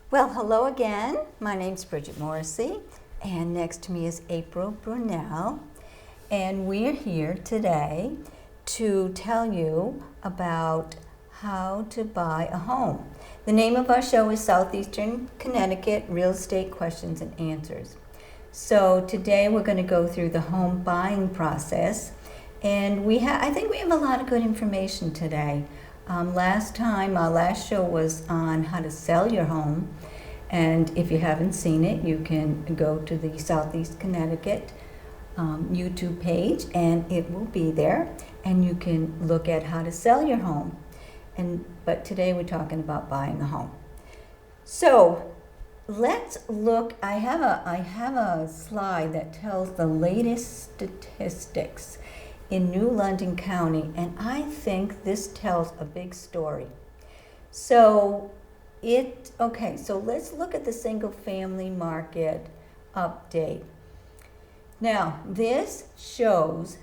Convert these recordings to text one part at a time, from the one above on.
Well, hello again. My name's Bridget Morrissey, and next to me is April Brunelle. And we're here today to tell you about how to buy a home. The name of our show is Southeastern Connecticut Real Estate Questions and Answers. So today we're going to go through the home buying process, and I think we have a lot of good information today. Last show was on how to sell your home, and if you haven't seen it, you can go to the Southeast Connecticut YouTube page, and it will be there, and you can look at how to sell your home. But today we're talking about buying a home. So let's look. I have a slide that tells the latest statistics in New London County, and I think this tells a big story. So let's look at the single family market update. Now, this shows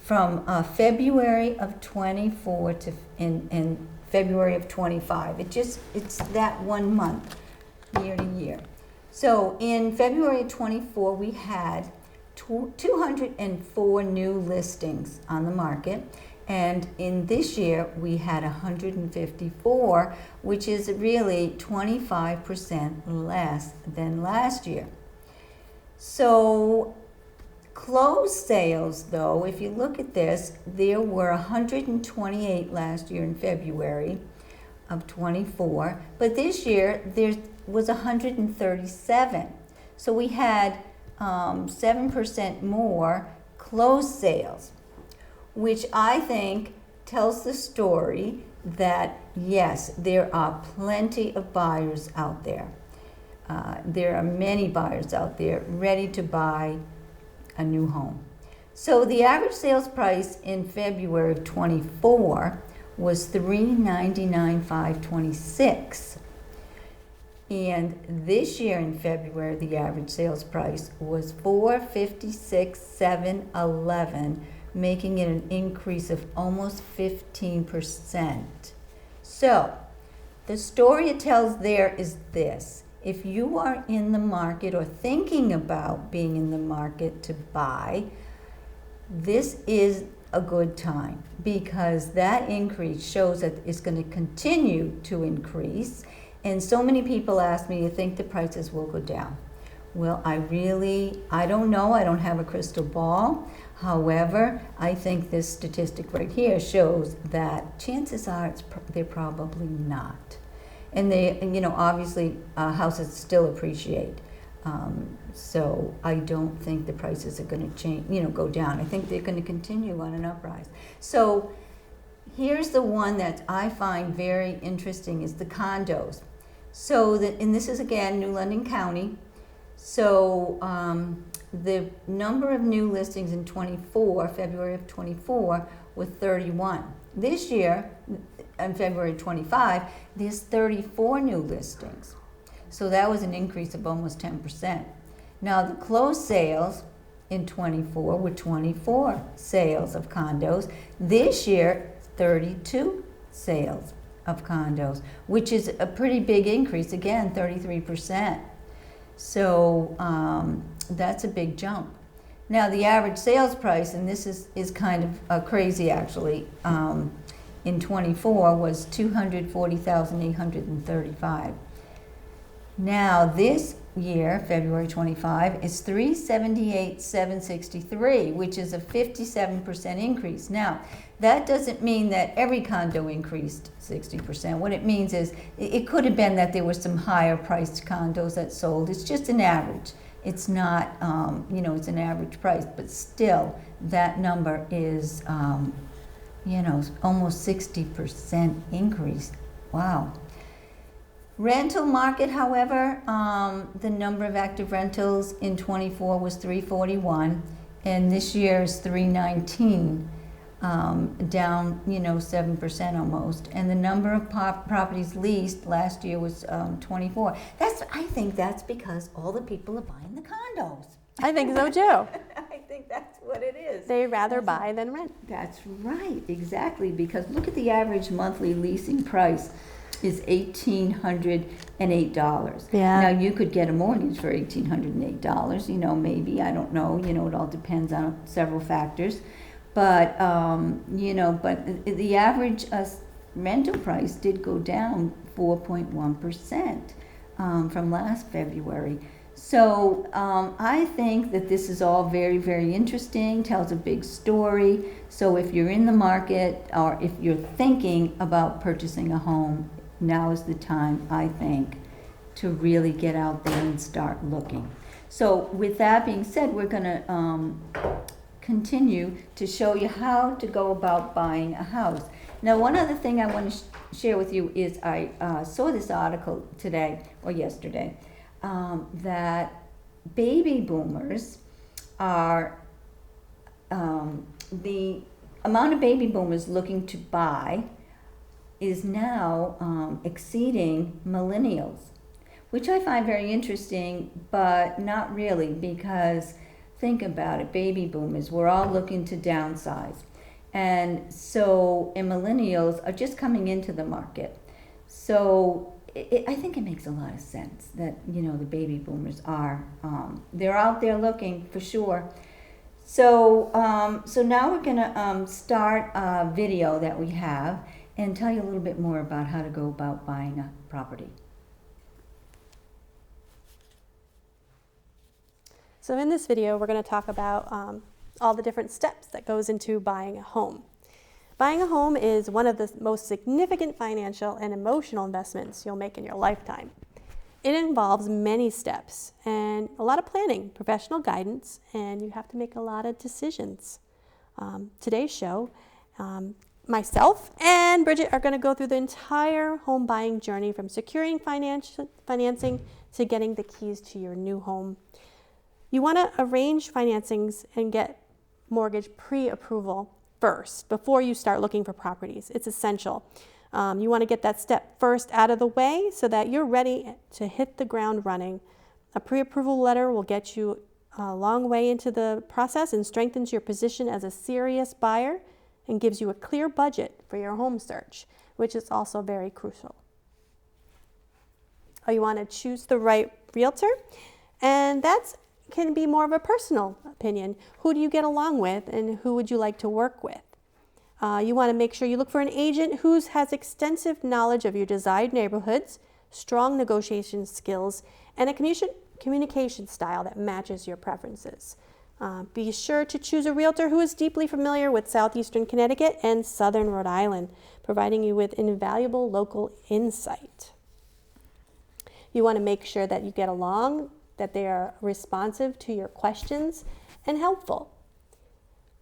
from February of 24 to in February of 25. It's that 1 month, year to year. So in February of 24, we had 204 new listings on the market, and in this year we had 154, which is really 25% less than last year. So closed sales, though, if you look at this, there were 128 last year in February of 24, but this year there was 137. So we had 7% more closed sales, which I think tells the story that yes, there are plenty of buyers out there. There are many buyers out there ready to buy a new home. So the average sales price in February of 24 was $399,526. And this year in February, the average sales price was $456,711, making it an increase of almost 15%. So the story it tells there is this: if you are in the market or thinking about being in the market to buy, this is a good time, because that increase shows that it's going to continue to increase. And so many people ask me, you think the prices will go down? Well, I don't know. I don't have a crystal ball. However, I think this statistic right here shows that chances are they're probably not. And obviously houses still appreciate. So I don't think the prices are going to change, go down. I think they're going to continue on an uprise. So here's the one that I find very interesting is the condos. And this is again New London County. So the number of new listings in February of 24, were 31. This year, in February 25, there's 34 new listings. So that was an increase of almost 10%. Now the closed sales in 24 were 24 sales of condos. This year, 32 sales of condos, which is a pretty big increase, again, 33%. So that's a big jump. Now the average sales price, and this is kind of crazy actually, in 24 was $240,835. Now this year, February 25, is $378,763, which is a 57% increase. Now, that doesn't mean that every condo increased 60%. What it means is it could have been that there were some higher priced condos that sold. It's just an average. It's not, it's an average price, but still that number is, almost 60% increase. Wow. Rental market, however, the number of active rentals in 24 was 341, and this year is 319, down 7% almost. And the number of properties leased last year was 24. I think that's because all the people are buying the condos. I think so too. I think that's what it is. They'd rather buy than rent. That's right, exactly, because look at the average monthly leasing price is $1,808. Yeah. Now, you could get a mortgage for $1,808, maybe, I don't know, it all depends on several factors. But, but the average rental price did go down 4.1% from last February. So I think that this is all very, very interesting, tells a big story. So if you're in the market or if you're thinking about purchasing a home, now is the time, I think, to really get out there and start looking. So with that being said, we're going to continue to show you how to go about buying a house. Now, one other thing I want to share with you is I saw this article today or yesterday that baby boomers are, the amount of baby boomers looking to buy is now exceeding millennials, which I find very interesting, but not really, because think about it, baby boomers, we're all looking to downsize. And millennials are just coming into the market. So I think it makes a lot of sense that, the baby boomers are, they're out there looking for sure. So now we're gonna start a video that we have and tell you a little bit more about how to go about buying a property. So in this video, we're going to talk about all the different steps that goes into buying a home. Buying a home is one of the most significant financial and emotional investments you'll make in your lifetime. It involves many steps and a lot of planning, professional guidance, and you have to make a lot of decisions. Today's show, myself and Bridget are going to go through the entire home buying journey, from securing financing to getting the keys to your new home. You want to arrange financings and get mortgage pre-approval first before you start looking for properties. It's essential. You want to get that step first out of the way so that you're ready to hit the ground running. A pre-approval letter will get you a long way into the process and strengthens your position as a serious buyer and gives you a clear budget for your home search, which is also very crucial. You want to choose the right realtor, and that's can be more of a personal opinion. Who do you get along with, and who would you like to work with? You want to make sure you look for an agent who has extensive knowledge of your desired neighborhoods, strong negotiation skills, and a communication style that matches your preferences. Be sure to choose a realtor who is deeply familiar with Southeastern Connecticut and Southern Rhode Island, providing you with invaluable local insight. You want to make sure that you get along, that they are responsive to your questions and helpful.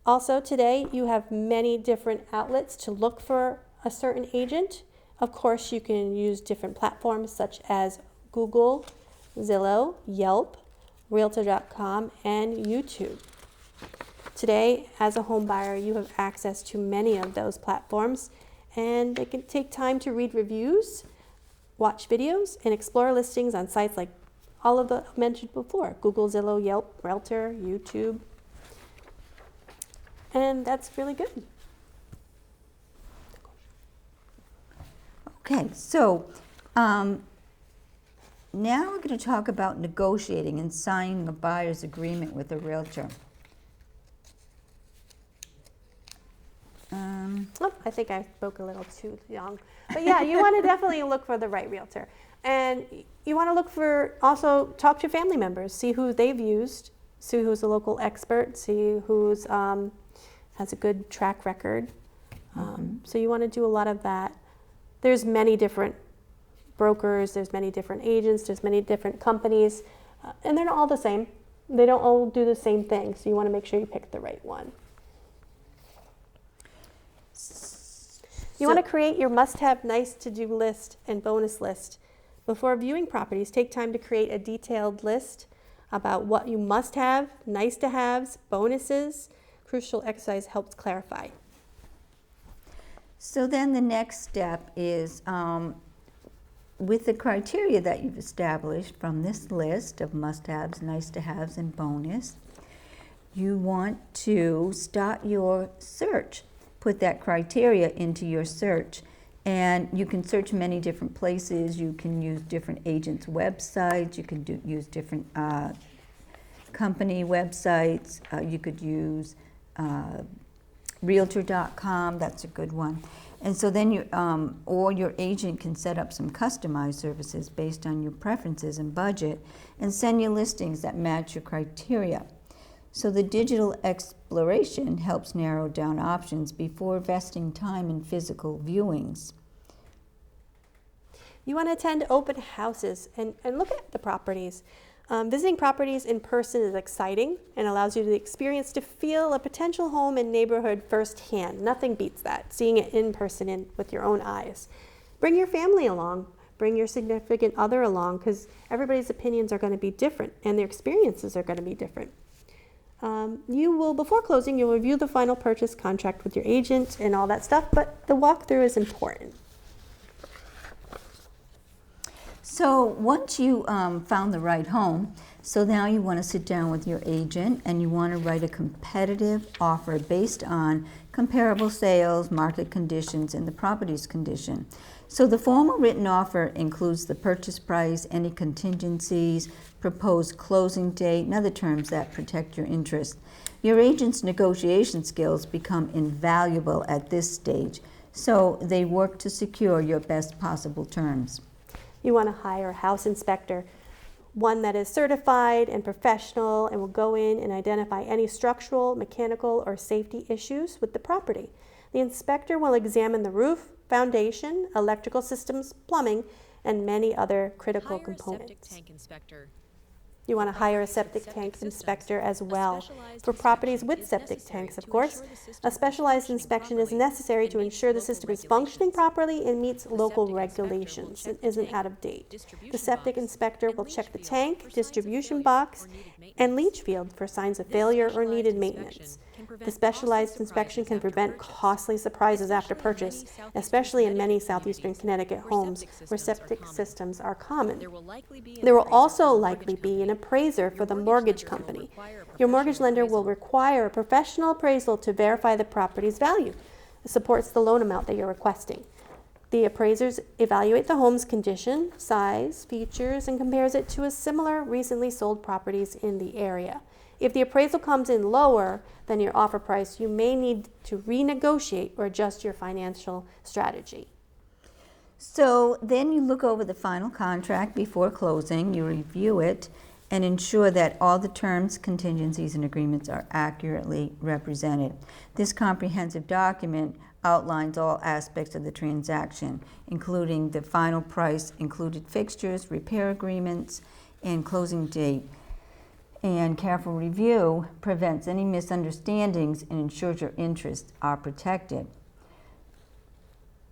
Also, today you have many different outlets to look for a certain agent. Of course, you can use different platforms such as Google, Zillow, Yelp, Realtor.com, and YouTube. Today, as a home buyer, you have access to many of those platforms, and it can take time to read reviews, watch videos, and explore listings on sites like all of the mentioned before: Google, Zillow, Yelp, Realtor, YouTube. And that's really good. Okay, so now we're going to talk about negotiating and signing a buyer's agreement with a realtor. I think I spoke a little too long. But yeah, you want to definitely look for the right realtor. And you want to look for, also talk to family members, see who they've used, see who's a local expert, see who's has a good track record. So you want to do a lot of that. There's many different brokers, there's many different agents, there's many different companies, and they're not all the same. They don't all do the same thing, so you want to make sure you pick the right one. You want to create your must-have, nice-to-do list and bonus list. Before viewing properties, take time to create a detailed list about what you must have, nice-to-haves, bonuses. Crucial exercise helps clarify. So then the next step is, with the criteria that you've established from this list of must-haves, nice-to-haves, and bonus, you want to start your search. Put that criteria into your search And you can search many different places. You can use different agents' websites. You can use different company websites. You could use Realtor.com. That's a good one. And so then you, or your agent can set up some customized services based on your preferences and budget and send you listings that match your criteria. So the digital exploration helps narrow down options before investing time in physical viewings. You want to attend open houses and look at the properties. Visiting properties in person is exciting and allows you the experience to feel a potential home and neighborhood firsthand. Nothing beats that, seeing it in person with your own eyes. Bring your family along. Bring your significant other along, because everybody's opinions are going to be different and their experiences are going to be different. Before closing, you'll review the final purchase contract with your agent and all that stuff, but the walkthrough is important. So once you found the right home, so now you want to sit down with your agent and you want to write a competitive offer based on comparable sales, market conditions, and the property's condition. So the formal written offer includes the purchase price, any contingencies, proposed closing date, and other terms that protect your interest. Your agent's negotiation skills become invaluable at this stage, so they work to secure your best possible terms. You want to hire a house inspector, one that is certified and professional and will go in and identify any structural, mechanical, or safety issues with the property. The inspector will examine the roof, foundation, electrical systems, plumbing, and many other critical components. Septic tank inspector. You want to hire a septic tank inspector as well. For properties with septic tanks, of course, a specialized inspection is necessary to ensure the system is functioning properly and meets local regulations and isn't out of date. The septic inspector will check the tank, distribution box, and leach field for signs of failure or needed maintenance. The specialized inspection can prevent costly surprises after purchase, especially in many Southeastern Connecticut homes where septic systems are common. There will also likely be an appraiser for the mortgage company. Your mortgage lender will require a professional appraisal to verify the property's value. It supports the loan amount that you're requesting. The appraisers evaluate the home's condition, size, features, and compares it to a similar recently sold properties in the area. If the appraisal comes in lower than your offer price, you may need to renegotiate or adjust your financial strategy. So then you look over the final contract before closing, you review it, and ensure that all the terms, contingencies, and agreements are accurately represented. This comprehensive document outlines all aspects of the transaction, including the final price, included fixtures, repair agreements, and closing date. And careful review prevents any misunderstandings and ensures your interests are protected.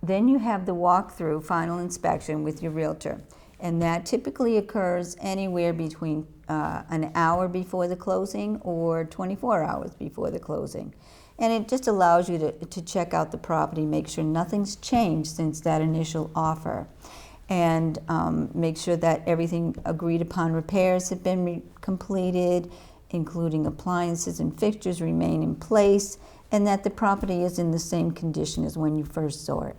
Then you have the walkthrough final inspection with your realtor, and that typically occurs anywhere between an hour before the closing or 24 hours before the closing. And it just allows you to check out the property, make sure nothing's changed since that initial offer, and make sure that everything agreed upon repairs have been completed, including appliances and fixtures remain in place, and that the property is in the same condition as when you first saw it.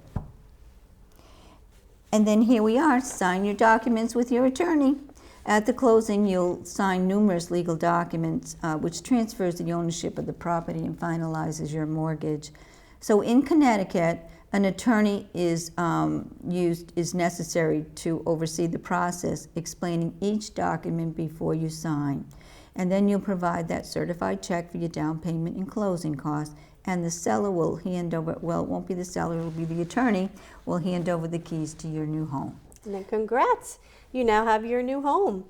And then here we are, sign your documents with your attorney. At the closing, you'll sign numerous legal documents, which transfers the ownership of the property and finalizes your mortgage. So in Connecticut, an attorney is necessary to oversee the process, explaining each document before you sign. And then you'll provide that certified check for your down payment and closing costs, and the seller will hand over, well, it won't be the seller, it will be the attorney, will hand over the keys to your new home. And then congrats, you now have your new home.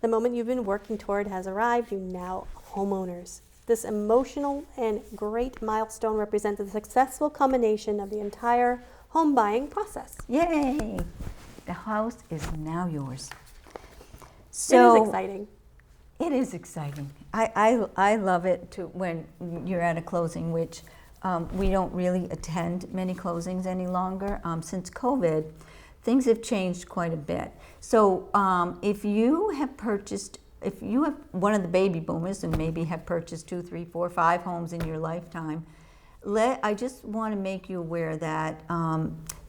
The moment you've been working toward has arrived, you now homeowners. This emotional and great milestone represents a successful culmination of the entire home buying process. Yay! The house is now yours. So, it is exciting. It is exciting. I love it too when you're at a closing, which we don't really attend many closings any longer. Since COVID, things have changed quite a bit. So if you have one of the baby boomers and maybe have purchased 2, 3, 4, 5 homes in your lifetime, I just want to make you aware that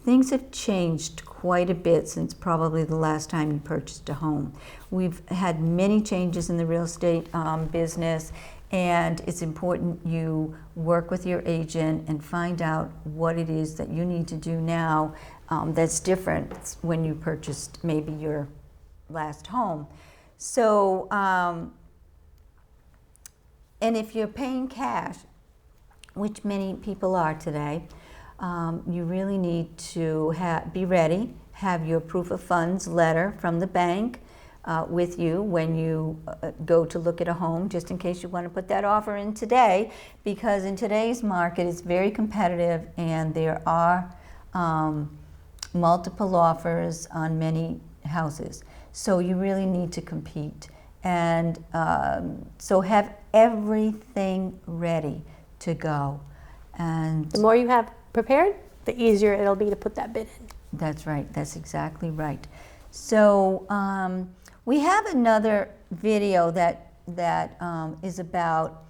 things have changed quite a bit since probably the last time you purchased a home. We've had many changes in the real estate business, and it's important you work with your agent and find out what it is that you need to do now that's different when you purchased maybe your last home. So, and if you're paying cash, which many people are today, you really need to be ready, have your proof of funds letter from the bank with you when you go to look at a home, just in case you want to put that offer in today, because in today's market it's very competitive and there are multiple offers on many houses. So you really need to compete. And so have everything ready to go. And the more you have prepared, the easier it'll be to put that bid in. That's right. That's exactly right. So we have another video that is about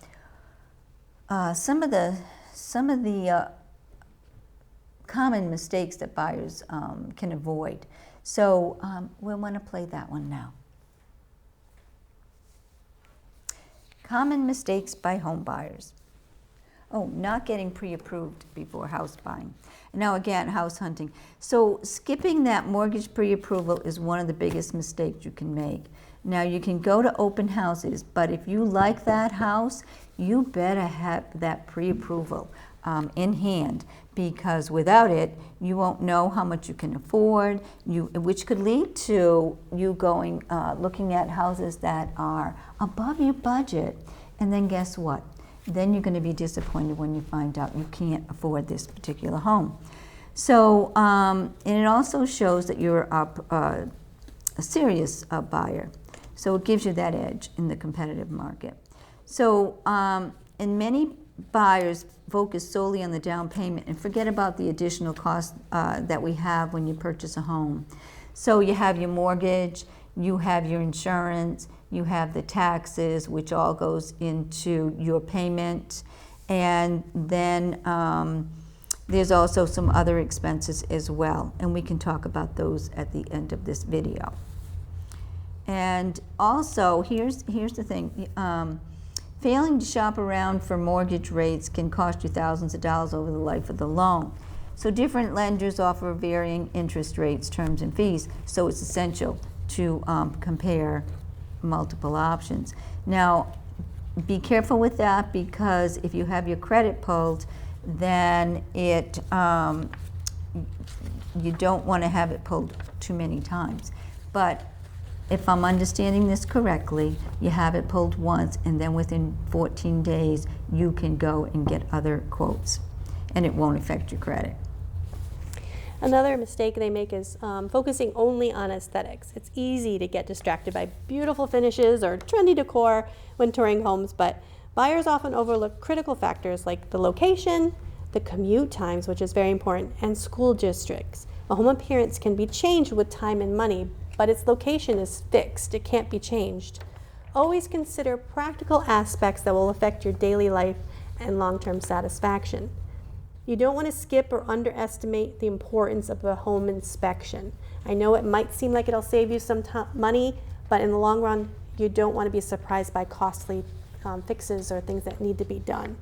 some of the common mistakes that buyers can avoid. So we want to play that one now. Common mistakes by home buyers. Oh, not getting pre-approved before house buying. Now again, house hunting. So skipping that mortgage pre-approval is one of the biggest mistakes you can make. Now you can go to open houses, but if you like that house, you better have that pre-approval in hand, because without it, you won't know how much you can afford, which could lead to you going looking at houses that are above your budget, and then guess what? Then you're going to be disappointed when you find out you can't afford this particular home. So, and it also shows that you're a serious buyer. So it gives you that edge in the competitive market. So, and many buyers focus solely on the down payment and forget about the additional costs that we have when you purchase a home. So you have your mortgage, you have your insurance, you have the taxes, which all goes into your payment, and then there's also some other expenses as well, and we can talk about those at the end of this video. And also, here's the thing, failing to shop around for mortgage rates can cost you thousands of dollars over the life of the loan. So different lenders offer varying interest rates, terms, and fees, so it's essential to compare multiple options. Now, be careful with that, because if you have your credit pulled, then you don't want to have it pulled too many times. But if I'm understanding this correctly, you have it pulled once, and then within 14 days, you can go and get other quotes, and it won't affect your credit. Another mistake they make is focusing only on aesthetics. It's easy to get distracted by beautiful finishes or trendy decor when touring homes, but buyers often overlook critical factors like the location, the commute times, which is very important, and school districts. A home appearance can be changed with time and money, but its location is fixed. It can't be changed. Always consider practical aspects that will affect your daily life and long-term satisfaction. You don't want to skip or underestimate the importance of a home inspection. I know it might seem like it'll save you some money, but in the long run, you don't want to be surprised by costly fixes or things that need to be done.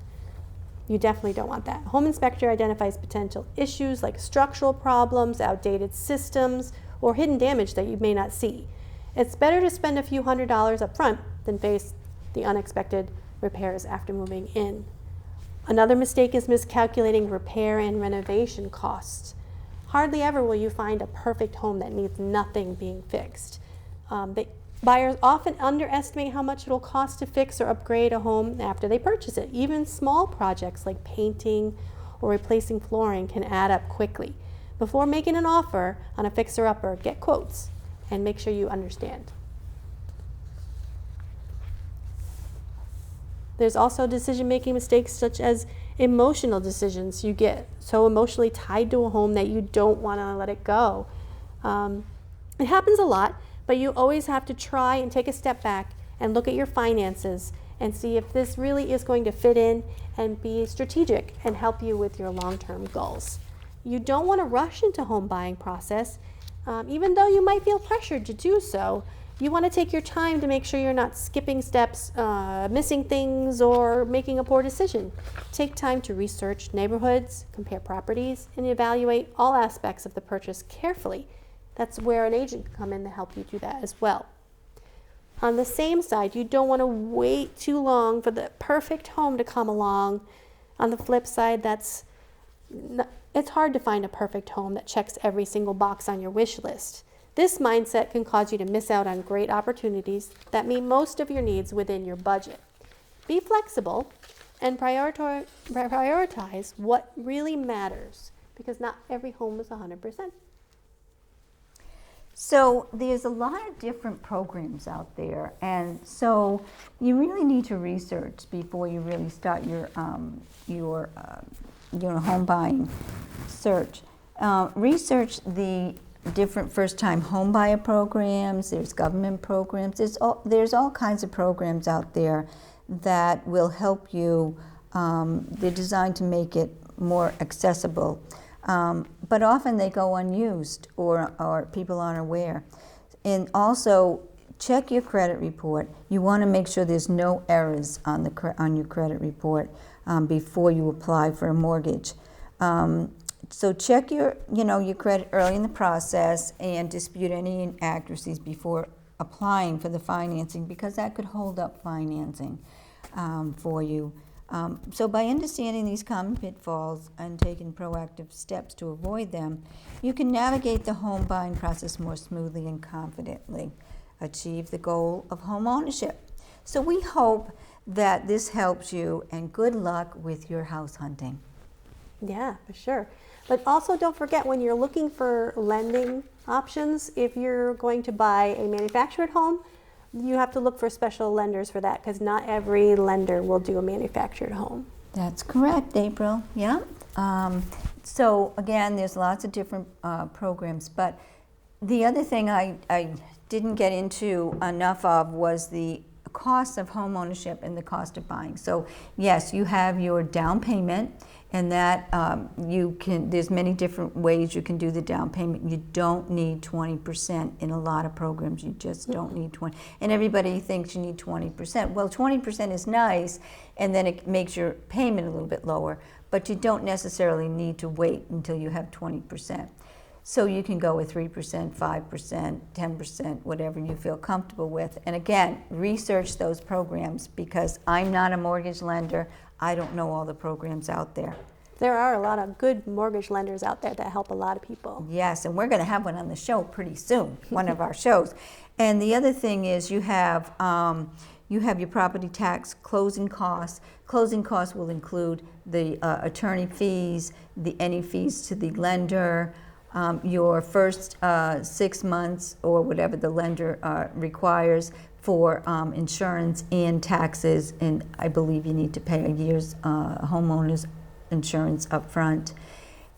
You definitely don't want that. Home inspector identifies potential issues like structural problems, outdated systems, or hidden damage that you may not see. It's better to spend a few $100s up front than face the unexpected repairs after moving in. Another mistake is miscalculating repair and renovation costs. Hardly ever will you find a perfect home that needs nothing being fixed. Buyers often underestimate how much it will cost to fix or upgrade a home after they purchase it. Even small projects like painting or replacing flooring can add up quickly. Before making an offer on a fixer-upper, get quotes and make sure you understand. There's also decision-making mistakes such as emotional decisions. You get so emotionally tied to a home that you don't want to let it go. It happens a lot, but you always have to try and take a step back and look at your finances and see if this really is going to fit in and be strategic and help you with your long-term goals. You don't want to rush into home buying process, even though you might feel pressured to do so. You want to take your time to make sure you're not skipping steps, missing things, or making a poor decision. Take time to research neighborhoods, compare properties, and evaluate all aspects of the purchase carefully. That's where an agent can come in to help you do that as well. On the same side, you don't want to wait too long for the perfect home to come along. On the flip side, it's hard to find a perfect home that checks every single box on your wish list. This mindset can cause you to miss out on great opportunities that meet most of your needs within your budget. Be flexible and prioritize what really matters, because not every home is 100%. So there's a lot of different programs out there, and so you really need to research before you really start your home buying search. Research the different first-time home buyer programs. There's government programs. There's all kinds of programs out there that will help you. They're designed to make it more accessible, but often they go unused or people aren't aware. And also, check your credit report. You want to make sure there's no errors on your credit report before you apply for a mortgage. So check your credit early in the process and dispute any inaccuracies before applying for the financing, because that could hold up financing for you. So by understanding these common pitfalls and taking proactive steps to avoid them, you can navigate the home buying process more smoothly and confidently, achieve the goal of home ownership. So we hope that this helps you, and good luck with your house hunting. Yeah, for sure. But also don't forget, when you're looking for lending options, if you're going to buy a manufactured home, you have to look for special lenders for that, because not every lender will do a manufactured home. That's correct, April. Yeah. So again, there's lots of different programs, but the other thing I didn't get into enough of was the cost of home ownership and the cost of buying. So yes, you have your down payment, and that there's many different ways you can do the down payment. You don't need 20% in a lot of programs. You just don't need 20. And everybody thinks you need 20%. Well, 20% is nice, and then it makes your payment a little bit lower, but you don't necessarily need to wait until you have 20%. So you can go with 3%, 5%, 10%, whatever you feel comfortable with. And again, research those programs, because I'm not a mortgage lender. I don't know all the programs out there. There are a lot of good mortgage lenders out there that help a lot of people. Yes, and we're going to have one on the show pretty soon, one of our shows. And the other thing is you have your property tax closing costs. Closing costs will include the attorney fees, any fees to the lender, your first 6 months or whatever the lender requires for insurance and taxes, and I believe you need to pay a year's homeowner's insurance up front.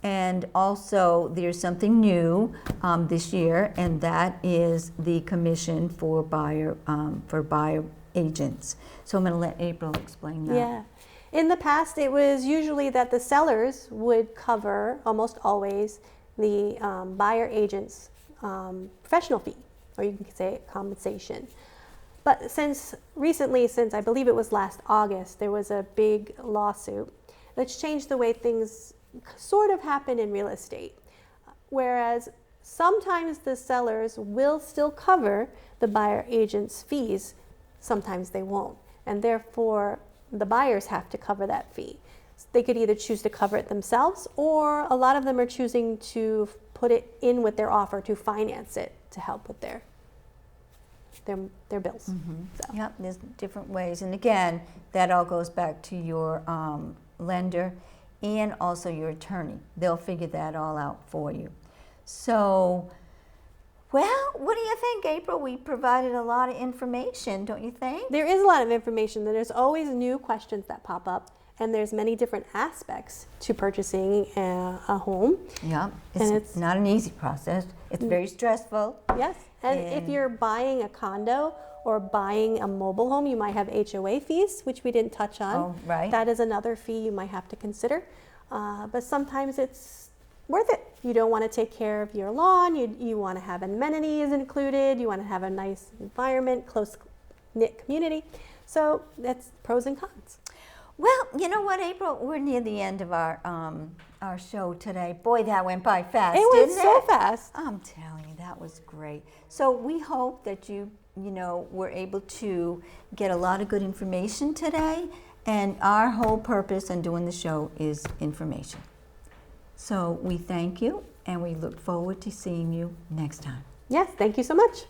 And also there's something new this year, and that is the commission for buyer agents. So I'm going to let April explain that. Yeah. In the past, it was usually that the sellers would cover, almost always, the buyer agent's professional fee, or you can say compensation. But since I believe it was last August, there was a big lawsuit that's changed the way things sort of happen in real estate. Whereas sometimes the sellers will still cover the buyer agent's fees, sometimes they won't. And therefore, the buyers have to cover that fee. They could either choose to cover it themselves, or a lot of them are choosing to put it in with their offer to finance it to help with their bills. Mm-hmm. So. Yep, there's different ways. And again, that all goes back to your lender and also your attorney. They'll figure that all out for you. So, well, what do you think, April? We provided a lot of information, don't you think? There is a lot of information. There's always new questions that pop up, and there's many different aspects to purchasing a home. Yeah, it's not an easy process. It's very stressful. Yes, and if you're buying a condo or buying a mobile home, you might have HOA fees, which we didn't touch on. Oh, right. That is another fee you might have to consider. But sometimes it's worth it. You don't want to take care of your lawn. You want to have amenities included. You want to have a nice environment, close-knit community. So that's pros and cons. Well, you know what, April? We're near the end of our show today. Boy, that went by fast, It went didn't so it? fast. I'm telling you, that was great. So we hope that you were able to get a lot of good information today. And our whole purpose in doing the show is information. So we thank you, and we look forward to seeing you next time. Yes, thank you so much.